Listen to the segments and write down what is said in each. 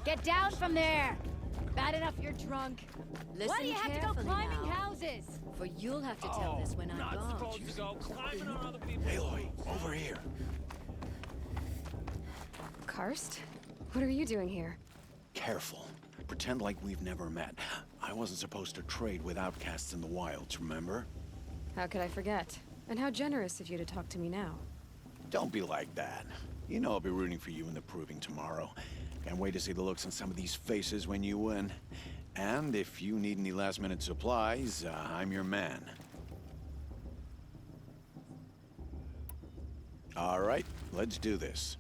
Get down from there! Bad enough you're drunk. Listen Why do you have to go carefully climbing now, houses? for you'll have to tell this when I'm not gone. supposed to go climbing on other people's Aloy, over here. Karst? What are you doing here? Careful. Pretend like we've never met. I wasn't supposed to trade with outcasts in the wilds, remember? How could I forget? And how generous of you to talk to me now. Don't be like that. You know I'll be rooting for you in the proving tomorrow. Can't wait to see the looks on some of these faces when you win. And if you need any last-minute supplies, I'm your man. All right, let's do this.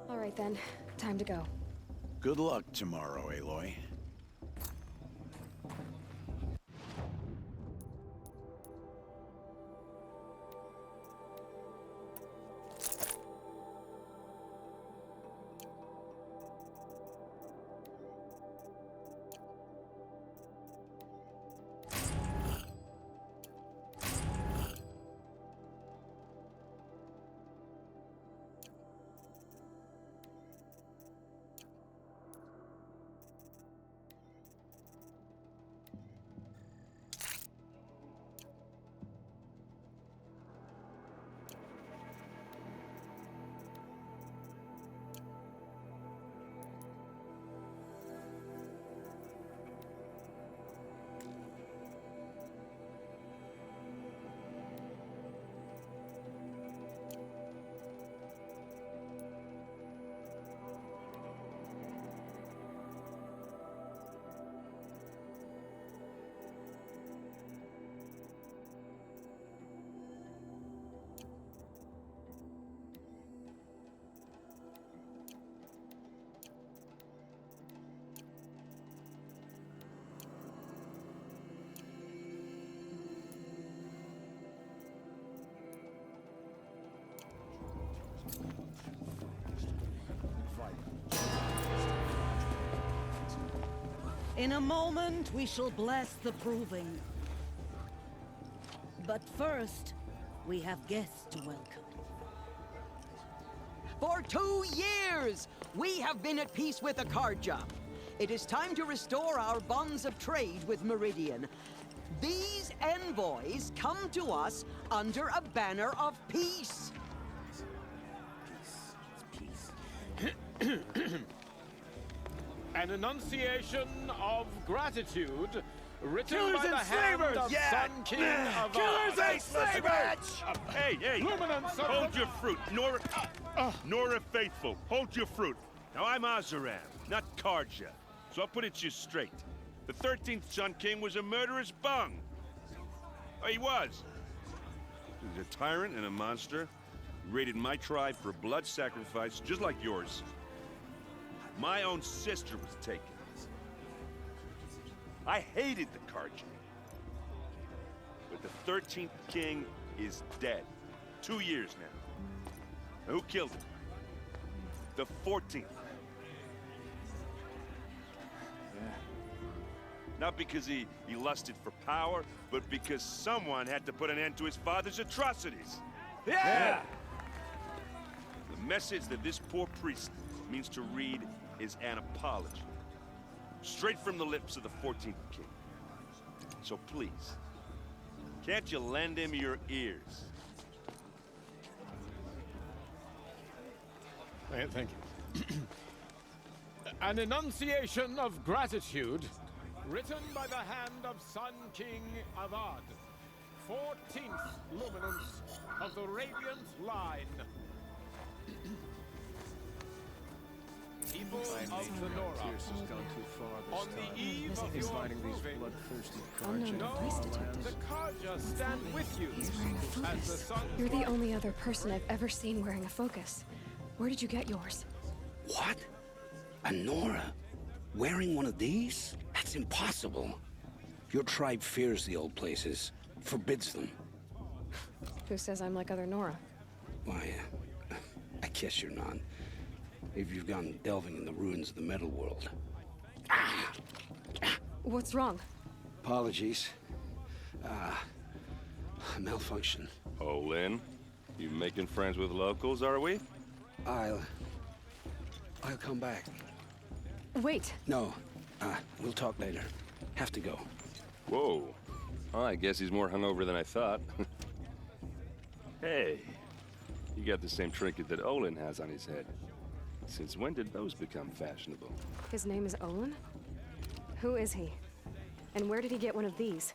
All right then, time to go. Good luck tomorrow, Aloy. In a moment, we shall bless the proving. But first, we have guests to welcome. For 2 years, we have been at peace with Akarja. It is time to restore our bonds of trade with Meridian. These envoys come to us under a banner of peace. An enunciation of gratitude written Killers by the and hand slavers! of Yeah! Sun King of Killers and slavers! Hey! Luminance of Hold your fruit, Nora Faithful. Hold your fruit. Now I'm Azaram, not Karja, so I'll put it to you straight. The 13th Sun King was a murderous bung. Oh, he was. He was a tyrant and a monster. He raided my tribe for a blood sacrifice, just like yours. My own sister was taken. I hated the Karja. But the 13th king is dead. 2 years now. Now who killed him? The 14th. Not because he lusted for power, but because someone had to put an end to his father's atrocities. Yeah! The message that this poor priest means to read is an apology. Straight from the lips of the 14th king. So please, can't you lend him your ears? Thank you. An enunciation of gratitude written by the hand of Sun King Avad, 14th luminance of the Radiant Line. People of the Nora, on the eve of your proving, Unknown know device detected. the Karja stand with you He's wearing a as the focus. sun's You're the light. only other person I've ever seen wearing a focus. Where did you get yours? What? A Nora? Wearing one of these? That's impossible. Your tribe fears the old places, forbids them. Who says I'm like other Nora? Why, I guess you're not. If you've gone delving in the ruins of the metal world. What's wrong? Apologies. Malfunction. Olin, you making friends with locals, are we? I'll come back. Wait. No, we'll talk later. Have to go. Whoa. Well, I guess he's more hungover than I thought. Hey, you got the same trinket that Olin has on his head. Since when did those become fashionable? His name is Olin? Who is he? And where did he get one of these?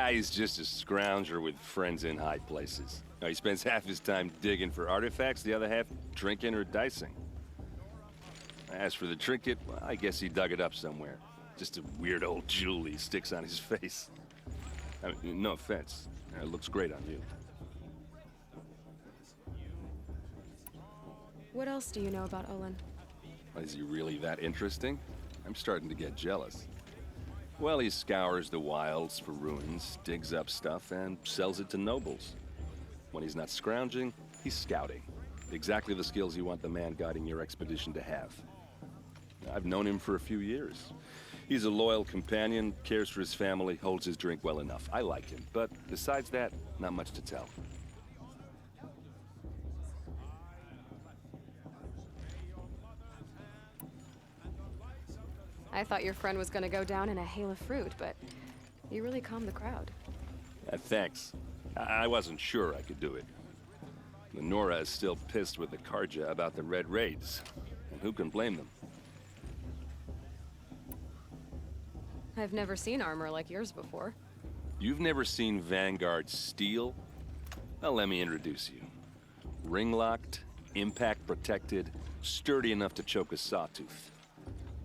He's just a scrounger with friends in high places. He spends half his time digging for artifacts, the other half drinking or dicing. As for the trinket, well, I guess he dug it up somewhere. Just a weird old jewel he sticks on his face. I mean, no offense. It looks great on you. What else do you know about Olin? Is he really that interesting? I'm starting to get jealous. Well, he scours the wilds for ruins, digs up stuff, and sells it to nobles. When he's not scrounging, he's scouting. Exactly the skills you want the man guiding your expedition to have. I've known him for a few years. He's a loyal companion, cares for his family, holds his drink well enough. I like him, but besides that, not much to tell. I thought your friend was gonna go down in a hail of fruit, but you really calmed the crowd. Thanks. I wasn't sure I could do it. The Nora is still pissed with the Karja about the Red Raids, and who can blame them? I've never seen armor like yours before. You've never seen Vanguard steel? Well, let me introduce you. Ring-locked, impact-protected, sturdy enough to choke a sawtooth.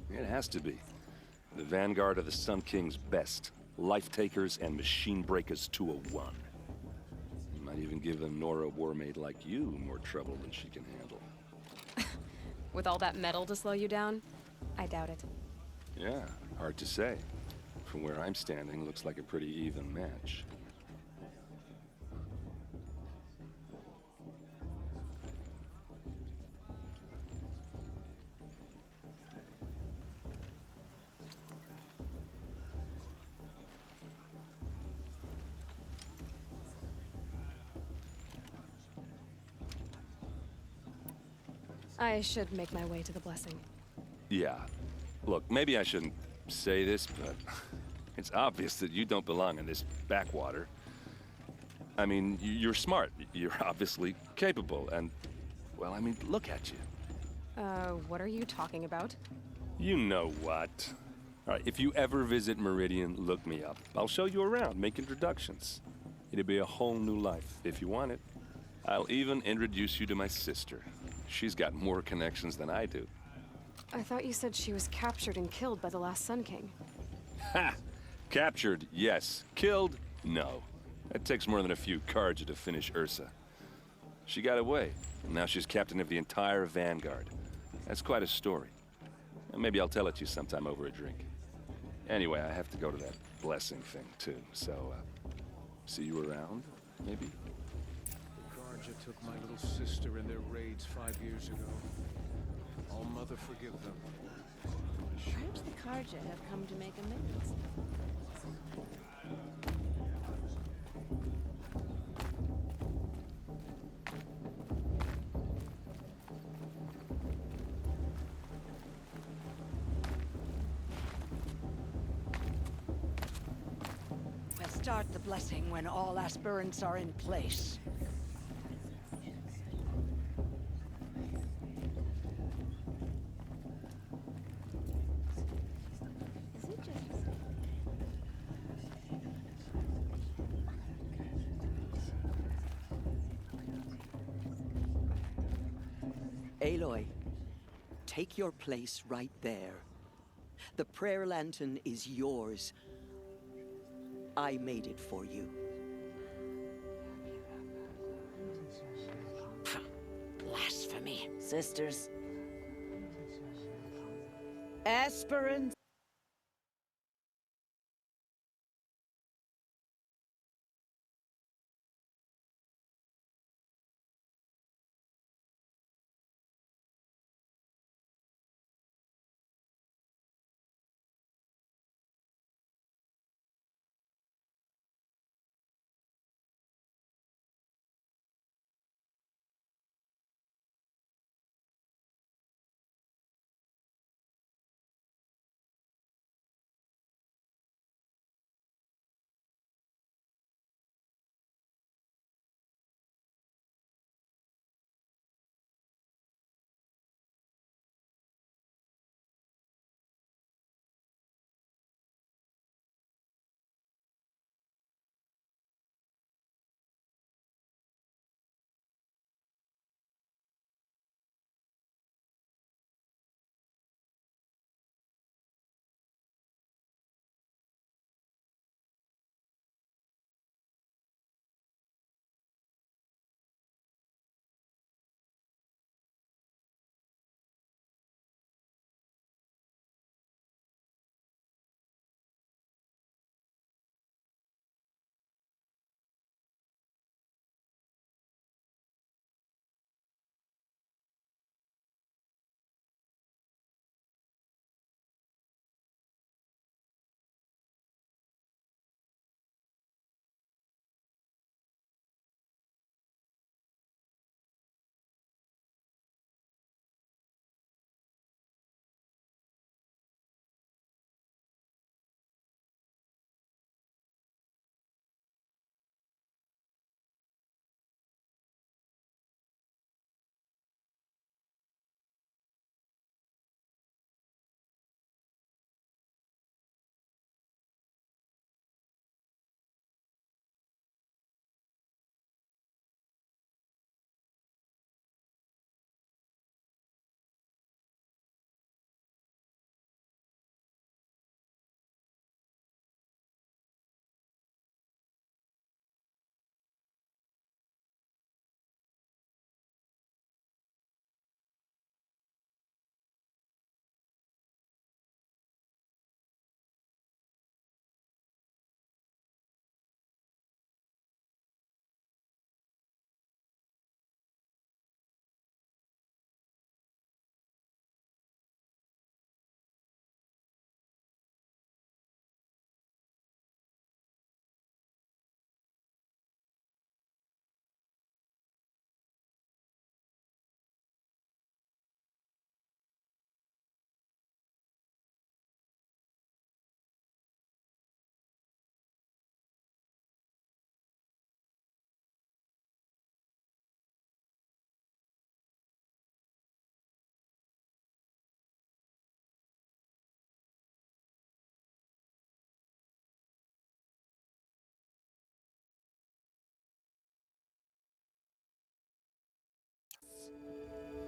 It has to be. The Vanguard of the Sun King's best. Life-takers and machine breakers to a one. Might even give a Nora warmaid like you more trouble than she can handle. With all that metal to slow you down? I doubt it. Yeah, hard to say. From where I'm standing, looks like a pretty even match. I should make my way to the blessing. Yeah. Look, maybe I shouldn't say this, but it's obvious that you don't belong in this backwater. I mean, you're smart. You're obviously capable, and, well, I mean, look at you. What are you talking about? You know what. All right, if you ever visit Meridian, look me up. I'll show you around, make introductions. It'll be a whole new life, if you want it. I'll even introduce you to my sister. She's got more connections than I do. I thought you said she was captured and killed by the last Sun King. Ha! Captured, yes. Killed, no. That takes more than a few Karja to finish Ursa. She got away, and now she's captain of the entire Vanguard. That's quite a story. And maybe I'll tell it to you sometime over a drink. Anyway, I have to go to that blessing thing, too, so, see you around, maybe? Karja took my little sister in their raids 5 years ago. All Mother forgive them. Perhaps the Karja have come to make amends. We'll start the blessing when all aspirants are in place. Is it just... Aloy, take your place right there. The prayer lantern is yours. I made it for you. Blasphemy, sisters. Aspirants.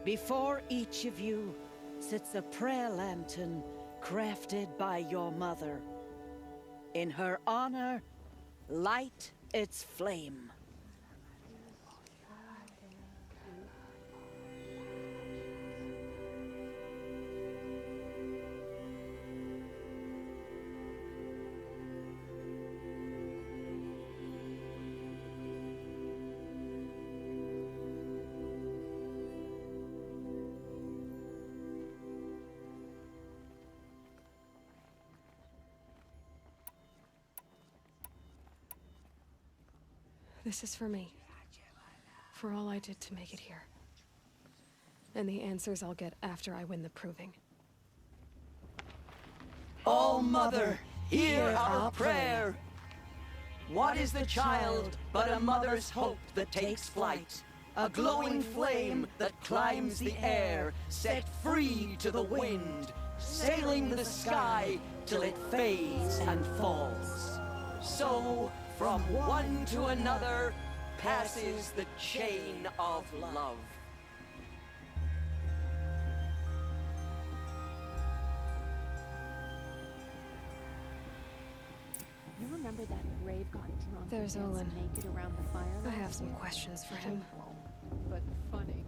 Before each of you sits a prayer lantern crafted by your mother. In her honor, light its flame. This is for me. For all I did to make it here. And the answers I'll get after I win the proving. All-Mother, hear our prayer! What is the child but a mother's hope that takes flight? A glowing flame that climbs the air, set free to the wind, sailing the sky till it fades and falls. So, from one to another, passes the chain of love. You remember that brave got drunk There's and danced Olin. naked around the fire? I have last some year? questions for him. But funny.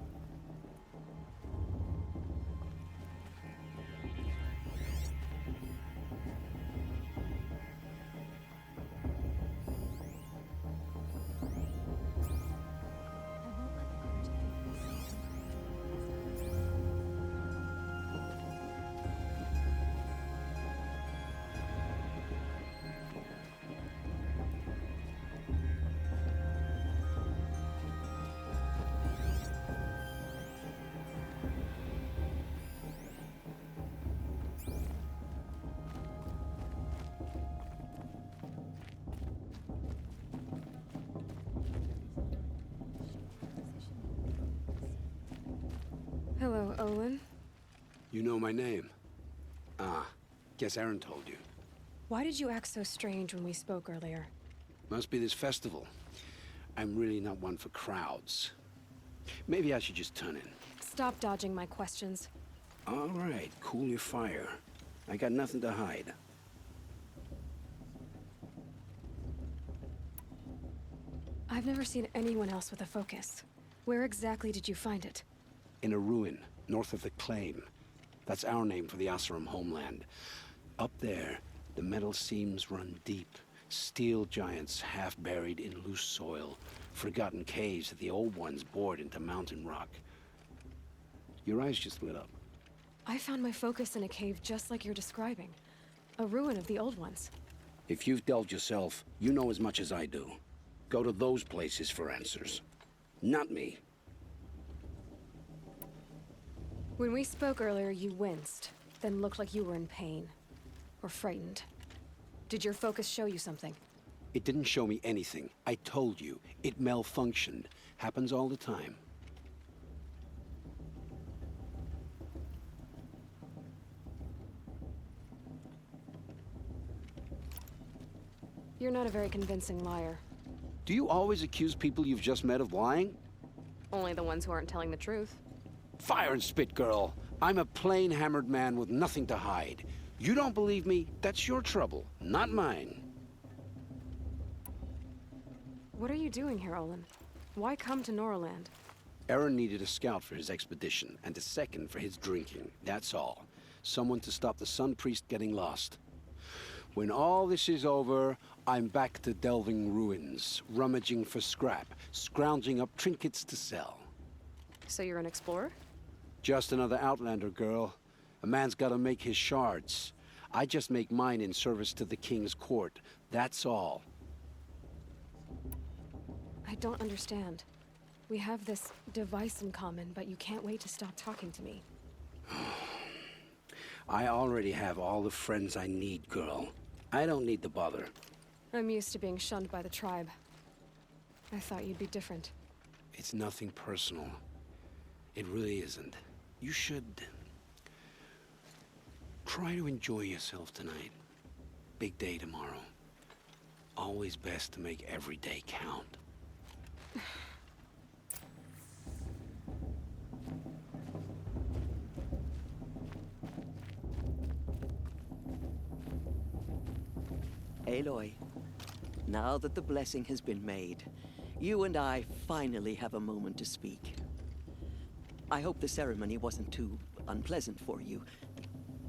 Hello, Olin. You know my name? Ah, guess Aaron told you. Why did you act so strange when we spoke earlier? Must be this festival. I'm really not one for crowds. Maybe I should just turn in. Stop dodging my questions. All right, cool your fire. I got nothing to hide. I've never seen anyone else with a focus. Where exactly did you find it? In a ruin, north of the Claim. That's our name for the Oseram homeland. Up there, the metal seams run deep. Steel giants half buried in loose soil. Forgotten caves that the old ones bored into mountain rock. Your eyes just lit up. I found my focus in a cave just like you're describing. A ruin of the old ones. If you've delved yourself, you know as much as I do. Go to those places for answers. Not me. When we spoke earlier, you winced, then looked like you were in pain. Or frightened. Did your focus show you something? It didn't show me anything. I told you. It malfunctioned. Happens all the time. You're not a very convincing liar. Do you always accuse people you've just met of lying? Only the ones who aren't telling the truth. Fire and spit, girl. I'm a plain hammered man with nothing to hide. You don't believe me? That's your trouble, not mine. What are you doing here, Olin? Why come to Noraland? Aaron needed a scout for his expedition, and a second for his drinking. That's all. Someone to stop the Sun Priest getting lost. When all this is over, I'm back to delving ruins, rummaging for scrap, scrounging up trinkets to sell. So you're an explorer? Just another Outlander, girl. A man's gotta make his shards. I just make mine in service to the King's court. That's all. I don't understand. We have this device in common, but you can't wait to stop talking to me. I already have all the friends I need, girl. I don't need the bother. I'm used to being shunned by the tribe. I thought you'd be different. It's nothing personal. It really isn't. You should try to enjoy yourself tonight. Big day tomorrow. Always best to make every day count. Aloy, now that the blessing has been made, you and I finally have a moment to speak. I hope the ceremony wasn't too unpleasant for you,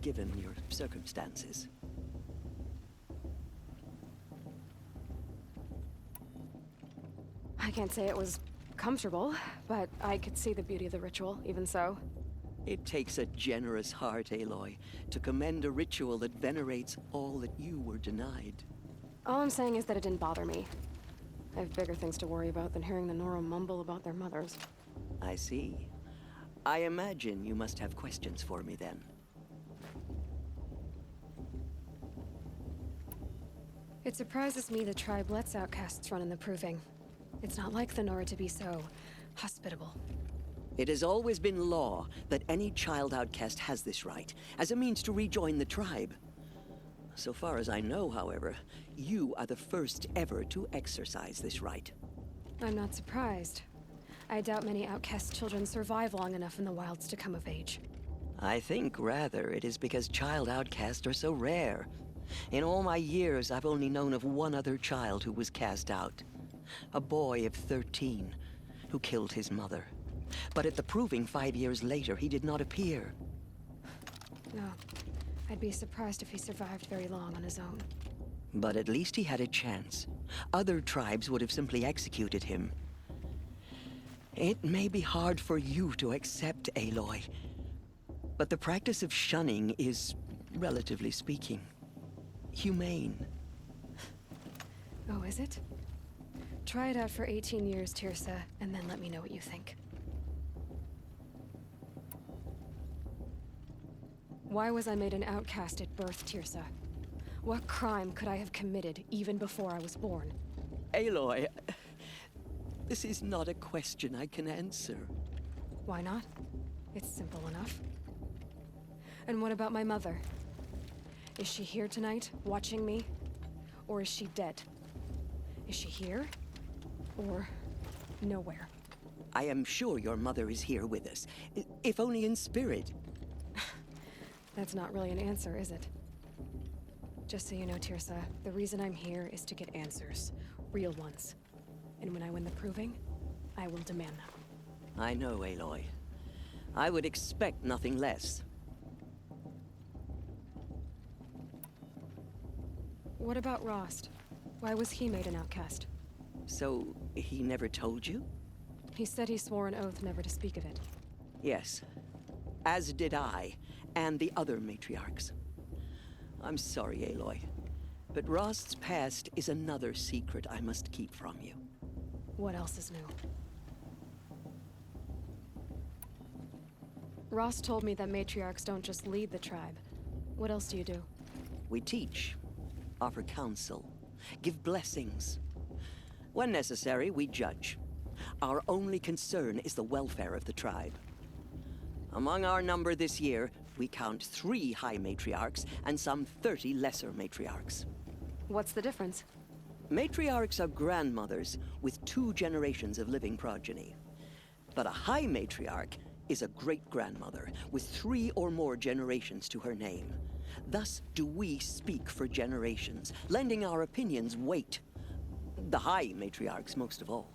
given your circumstances. I can't say it was comfortable, but I could see the beauty of the ritual, even so. It takes a generous heart, Aloy, to commend a ritual that venerates all that you were denied. All I'm saying is that it didn't bother me. I have bigger things to worry about than hearing the Nora mumble about their mothers. I see. I imagine you must have questions for me then. It surprises me the tribe lets outcasts run in the Proving. It's not like the Nora to be so hospitable. It has always been law that any child outcast has this right, as a means to rejoin the tribe. So far as I know, however, you are the first ever to exercise this right. I'm not surprised. I doubt many outcast children survive long enough in the wilds to come of age. I think, rather, it is because child outcasts are so rare. In all my years, I've only known of one other child who was cast out. A boy of 13, who killed his mother. But at the Proving 5 years later, he did not appear. No. I'd be surprised if he survived very long on his own. But at least he had a chance. Other tribes would have simply executed him. It may be hard for you to accept, Aloy, but the practice of shunning is, relatively speaking, humane. Oh, is it? Try it out for 18 years, Tirsa, and then let me know what you think. Why was I made an outcast at birth, Tirsa? What crime could I have committed even before I was born? Aloy, this is not a question I can answer. Why not? It's simple enough. And what about my mother? Is she here tonight, watching me? Or is she dead? Is she here? Or nowhere? I am sure your mother is here with us, if only in spirit. That's not really an answer, is it? Just so you know, Tirsa, the reason I'm here is to get answers. Real ones. And when I win the Proving, I will demand them. I know, Aloy. I would expect nothing less. What about Rost? Why was he made an outcast? So, he never told you? He said he swore an oath never to speak of it. Yes. As did I, and the other matriarchs. I'm sorry, Aloy, but Rost's past is another secret I must keep from you. What else is new? Rost told me that matriarchs don't just lead the tribe. What else do you do? We teach, offer counsel, give blessings. When necessary, we judge. Our only concern is the welfare of the tribe. Among our number this year, we count 3 high matriarchs and some 30 lesser matriarchs. What's the difference? Matriarchs are grandmothers with 2 generations of living progeny. But a high matriarch is a great-grandmother with 3 or more generations to her name. Thus do we speak for generations, lending our opinions weight. The high matriarchs most of all.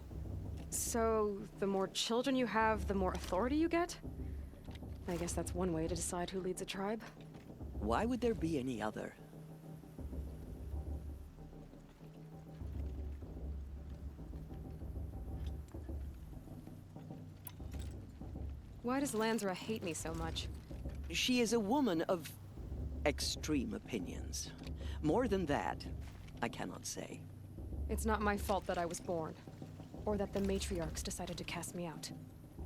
So, the more children you have, the more authority you get? I guess that's one way to decide who leads a tribe. Why would there be any other? Why does Lansra hate me so much? She is a woman of extreme opinions. More than that, I cannot say. It's not my fault that I was born. Or that the matriarchs decided to cast me out.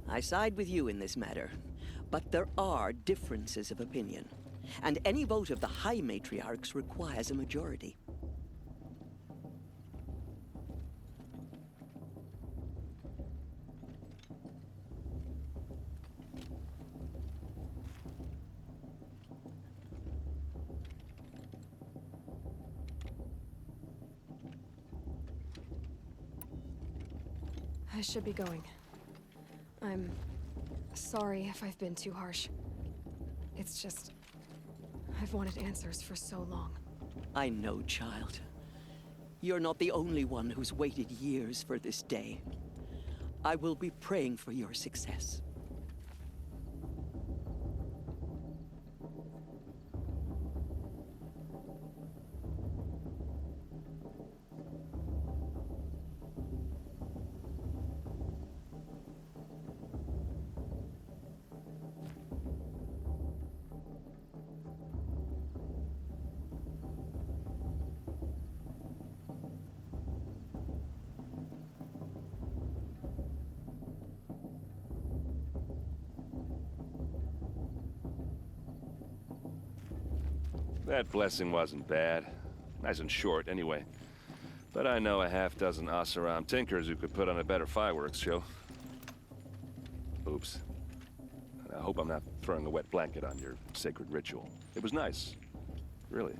I side with you in this matter. But there are differences of opinion. And any vote of the high matriarchs requires a majority. I should be going. I'm sorry if I've been too harsh. It's just... I've wanted answers for so long. I know, child. You're not the only one who's waited years for this day. I will be praying for your success. That blessing wasn't bad. Nice and short, anyway. But I know a half-dozen Oseram tinkers who could put on a better fireworks show. Oops. I hope I'm not throwing a wet blanket on your sacred ritual. It was nice. Really.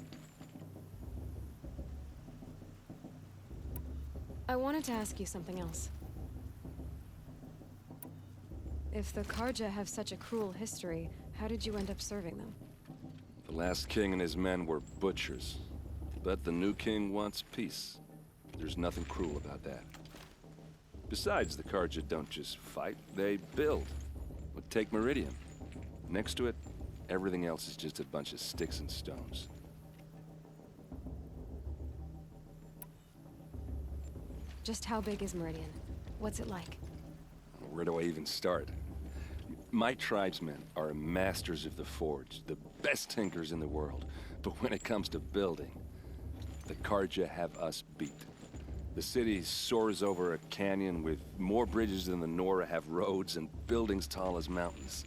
I wanted to ask you something else. If the Karja have such a cruel history, how did you end up serving them? The last king and his men were butchers. But the new king wants peace. There's nothing cruel about that. Besides, the Karja don't just fight, they build. But take Meridian. Next to it, everything else is just a bunch of sticks and stones. Just how big is Meridian? What's it like? Where do I even start? My tribesmen are masters of the forge, the best tinkers in the world. But when it comes to building, the Karja have us beat. The city soars over a canyon with more bridges than the Nora have roads and buildings tall as mountains.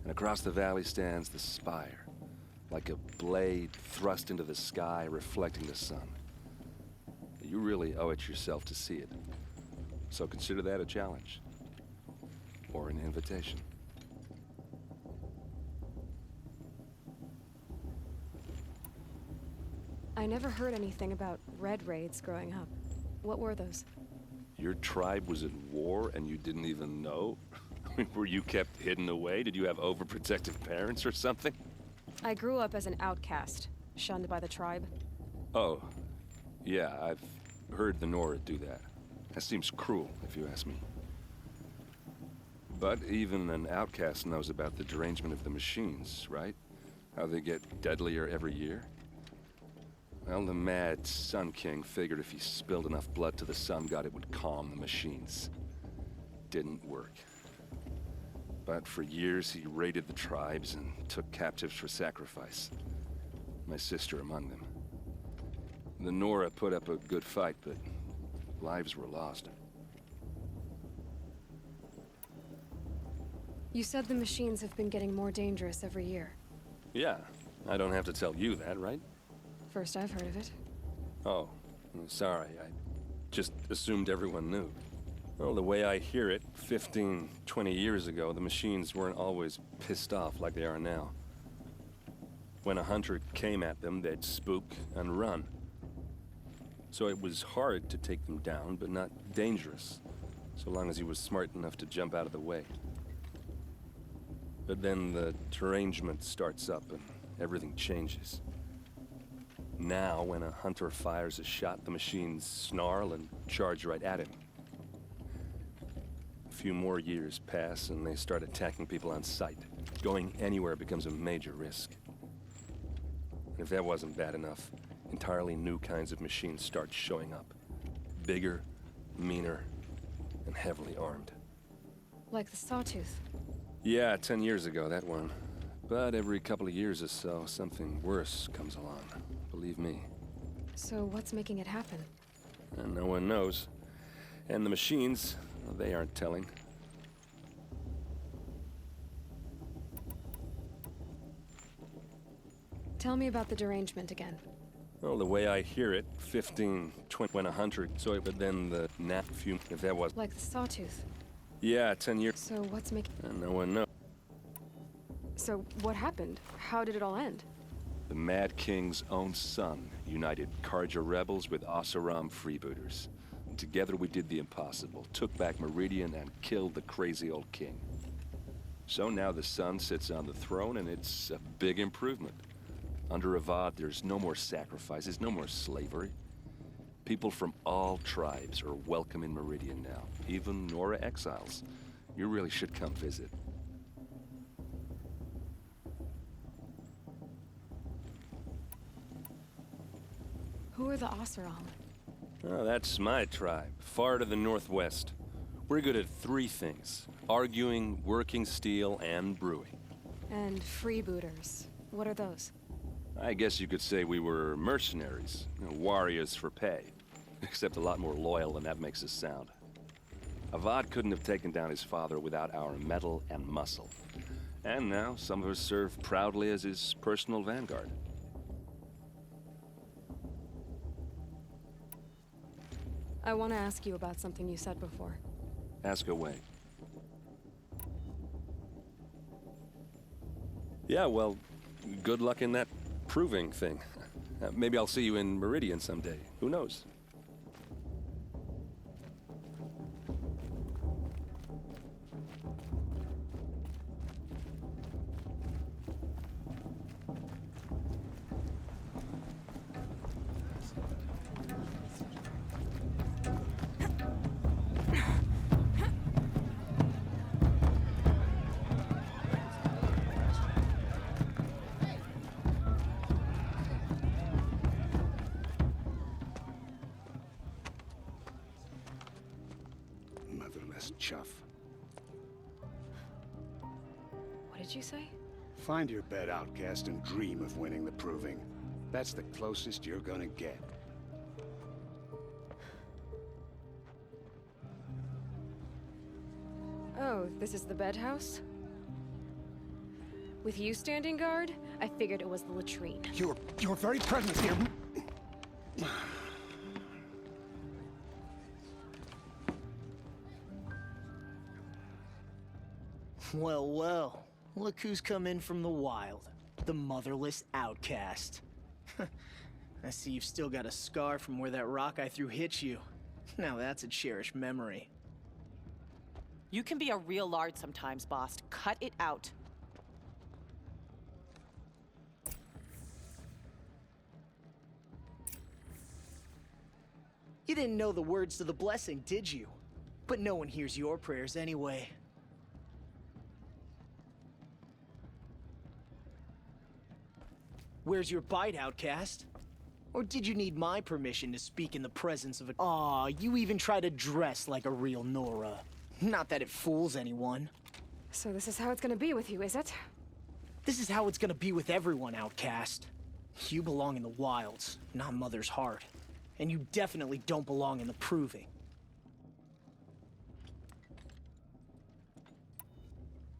And across the valley stands the spire, like a blade thrust into the sky reflecting the sun. You really owe it yourself to see it. So consider that a challenge. Or an invitation. I never heard anything about Red Raids growing up. What were those? Your tribe was at war and you didn't even know? Were you kept hidden away? Did you have overprotective parents or something? I grew up as an outcast, shunned by the tribe. Oh, yeah, I've heard the Nora do that. That seems cruel, if you ask me. But even an outcast knows about the derangement of the machines, right? How they get deadlier every year? Well, the mad Sun King figured if he spilled enough blood to the Sun God, it would calm the machines. Didn't work. But for years, he raided the tribes and took captives for sacrifice. My sister among them. The Nora put up a good fight, but lives were lost. You said the machines have been getting more dangerous every year. Yeah, I don't have to tell you that, right? First I've heard of it. Oh, sorry. I just assumed everyone knew. Well, the way I hear it, 15, 20 years ago, the machines weren't always pissed off like they are now. When a hunter came at them, they'd spook and run. So it was hard to take them down, but not dangerous, so long as he was smart enough to jump out of the way. But then the derangement starts up and everything changes. Now, when a hunter fires a shot, the machines snarl and charge right at him. A few more years pass and they start attacking people on sight. Going anywhere becomes a major risk. And if that wasn't bad enough, entirely new kinds of machines start showing up. Bigger, meaner, and heavily armed. Like the Sawtooth. Yeah, 10 years ago, that one. But every couple of years or so, something worse comes along. Believe me. So what's making it happen? And no one knows. And the machines, well, they aren't telling. Tell me about the derangement again. Well, the way I hear it, 15, 20, when 100, so but then the nap few, if that was... Like the Sawtooth. Yeah, 10 years. So what's making... And no one knows. So what happened? How did it all end? The Mad King's own son united Karja rebels with Oseram freebooters. And together we did the impossible, took back Meridian and killed the crazy old king. So now the son sits on the throne and it's a big improvement. Under Avad, there's no more sacrifices, no more slavery. People from all tribes are welcome in Meridian now, even Nora exiles. You really should come visit. Who are the Oseram? Oh, that's my tribe, far to the northwest. We're good at 3 things: arguing, working steel, and brewing. And freebooters. What are those? I guess you could say we were mercenaries, warriors for pay. Except a lot more loyal than that makes us sound. Avad couldn't have taken down his father without our metal and muscle. And now some of us serve proudly as his personal vanguard. I want to ask you about something you said before. Ask away. Yeah, well, good luck in that proving thing. Maybe I'll see you in Meridian someday. Who knows? Motherless chuff. What did you say? Find your bed, outcast, and dream of winning the proving. That's the closest you're gonna get. Oh, this is the bed house? With you standing guard, I figured it was the latrine. Your very presence here. Well, well. Look who's come in from the wild. The motherless outcast. I see you've still got a scar from where that rock I threw hit you. Now that's a cherished memory. You can be a real lard sometimes, boss. Cut it out. You didn't know the words to the blessing, did you? But no one hears your prayers anyway. Where's your bite, outcast? Or did you need my permission to speak in the presence of a— Aw, you even try to dress like a real Nora. Not that it fools anyone. So this is how it's gonna be with you, is it? This is how it's gonna be with everyone, outcast. You belong in the wilds, not Mother's heart. And you definitely don't belong in the proving.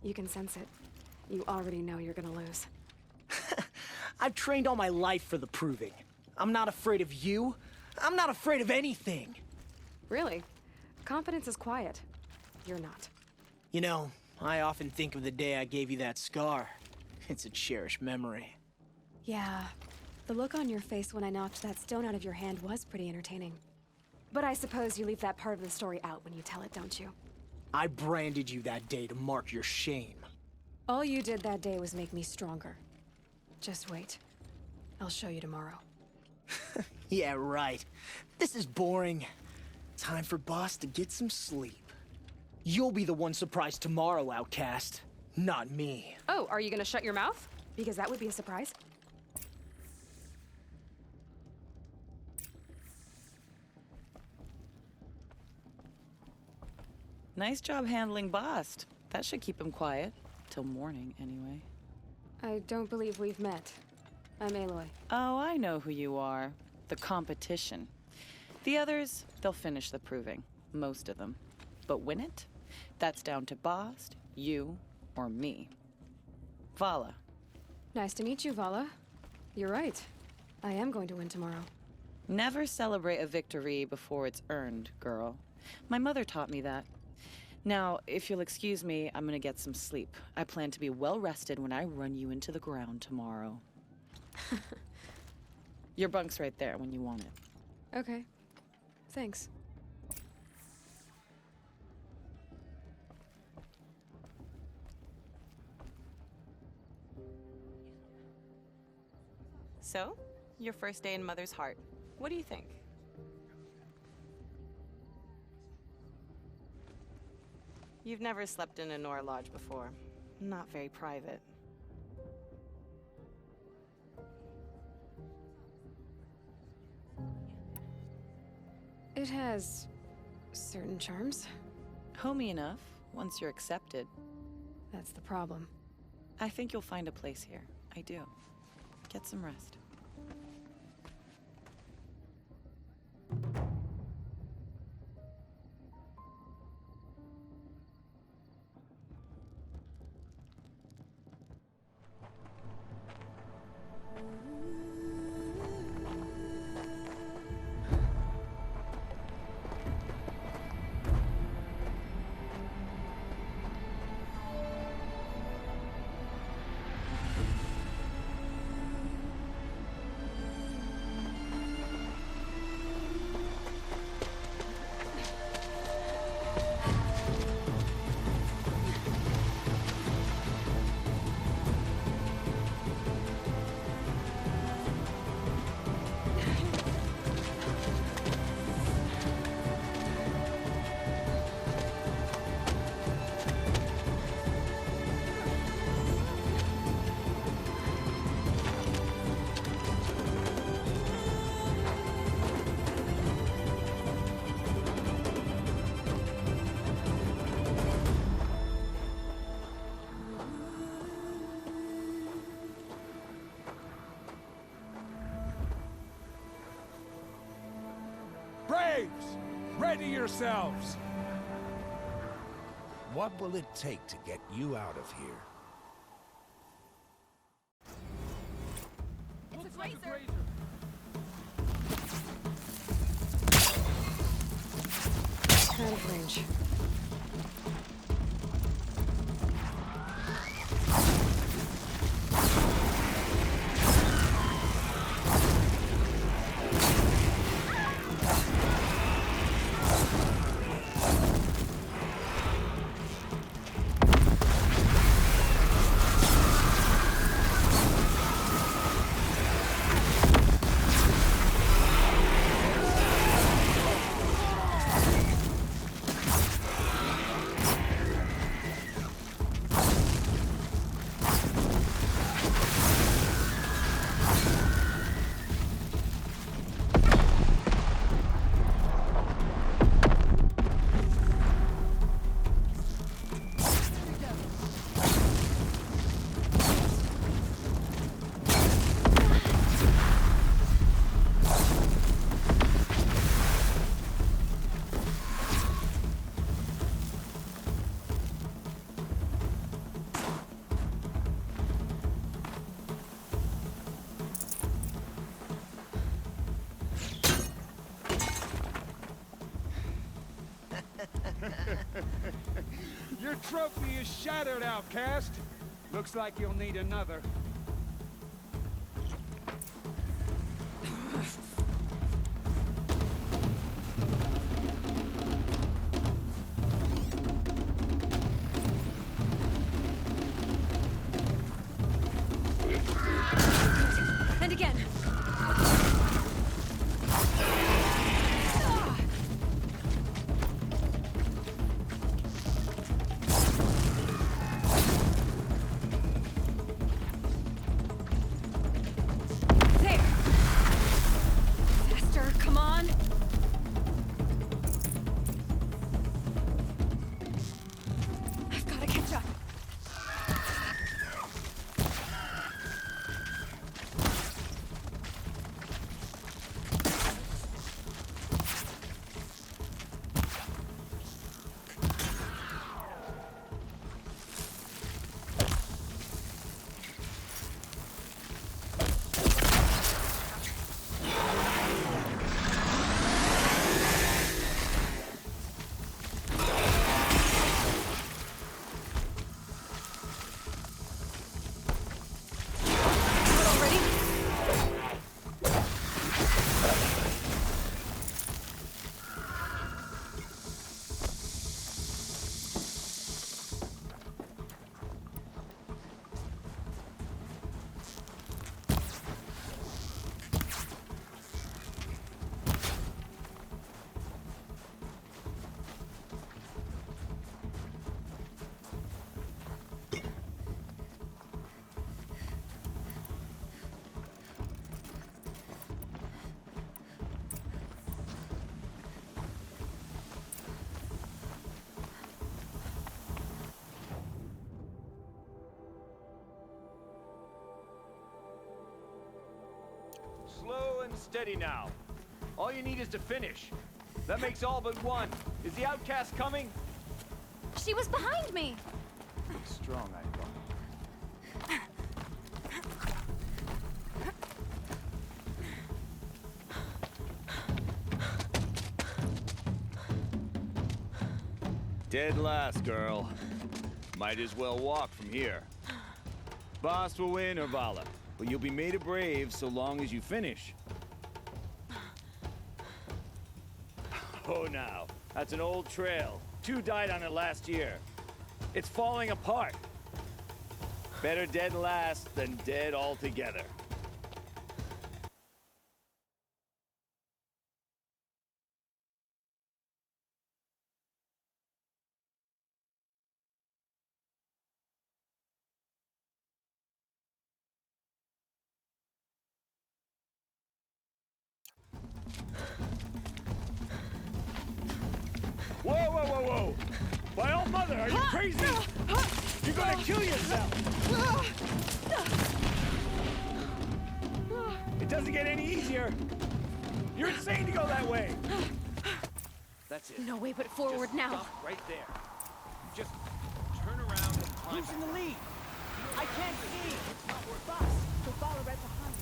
You can sense it. You already know you're gonna lose. I've trained all my life for the proving. I'm not afraid of you. I'm not afraid of anything. Really? Confidence is quiet. You're not. You know, I often think of the day I gave you that scar. It's a cherished memory. Yeah. The look on your face when I knocked that stone out of your hand was pretty entertaining. But I suppose you leave that part of the story out when you tell it, don't you? I branded you that day to mark your shame. All you did that day was make me stronger. Just wait. I'll show you tomorrow. Yeah, right. This is boring. Time for Boss to get some sleep. You'll be the one surprised tomorrow, outcast. Not me. Oh, are you gonna shut your mouth? Because that would be a surprise. Nice job handling Bast. That should keep him quiet. Till morning, anyway. I don't believe we've met. I'm Aloy. Oh, I know who you are. The competition. The others, they'll finish the proving. Most of them. But win it? That's down to Bast, you, or me. Vala. Nice to meet you, Vala. You're right. I am going to win tomorrow. Never celebrate a victory before it's earned, girl. My mother taught me that. Now, if you'll excuse me, I'm gonna get some sleep. I plan to be well rested when I run you into the ground tomorrow. Your bunk's right there when you want it. Okay. Thanks. So, your first day in Mother's heart. What do you think? You've never slept in a Nora Lodge before. Not very private. It has certain charms. Homey enough, once you're accepted. That's the problem. I think you'll find a place here. I do. Get some rest. Ready yourselves! What will it take to get you out of here? It's a grazer. Out of range. Your trophy is shattered, outcast. Looks like you'll need another. And again. Slow and steady now. All you need is to finish. That makes all but one. Is the outcast coming? She was behind me. Strong, I thought. Dead last, girl. Might as well walk from here. Boss will win or Vala, but you'll be made a brave so long as you finish. Oh, now. That's an old trail. 2 died on it last year. It's falling apart. Better dead last than dead altogether. Whoa, whoa, whoa, whoa! By all mother, are you crazy? You're gonna kill yourself! It doesn't get any easier! You're insane to go that way! That's it. No way but forward Just now. Stop right there. Just turn around and climb. Who's in the lead? I can't see. It's not worth Boss, we'll follow right behind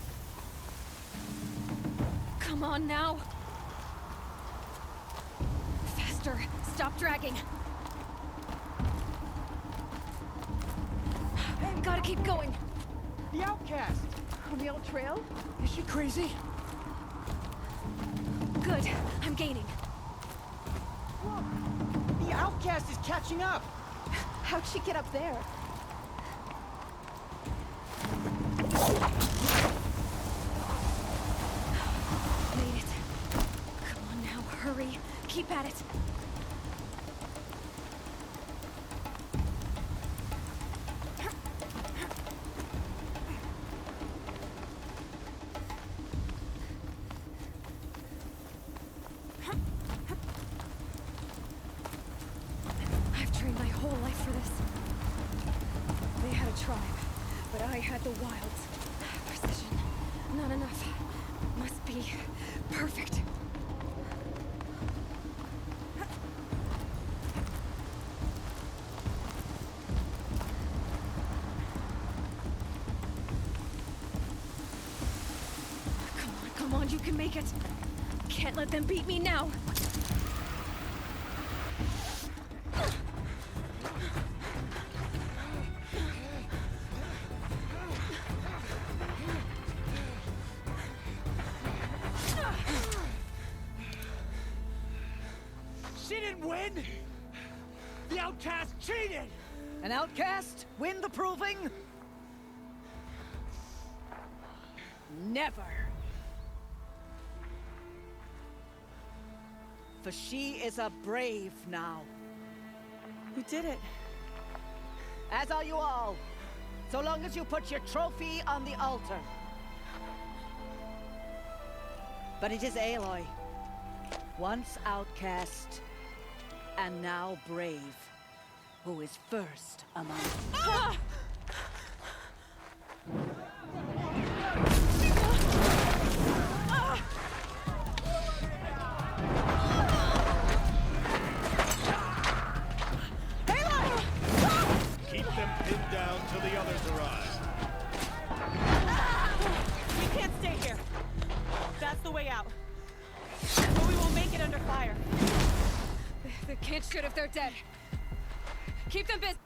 you. Come on now. Faster. Stop dragging. Gotta keep going. The outcast! On the old trail? Is she crazy? Good. I'm gaining. Look! The outcast is catching up! How'd she get up there? Made it. Come on now, hurry. Keep at it. I've trained my whole life for this. They had a tribe, but I had the wilds. Precision. Not enough. Must be perfect. Come on, you can make it. Can't let them beat me now. She didn't win! The outcast cheated! An outcast win the proving? Never! For she is a brave now. We did it. As are you all. So long as you put your trophy on the altar. But it is Aloy. Once outcast, and now brave, who is first among us. Keep them pinned down till the others arrive. We can't stay here. That's the way out. But we won't make it under fire. They can't shoot if they're dead. Keep them busy.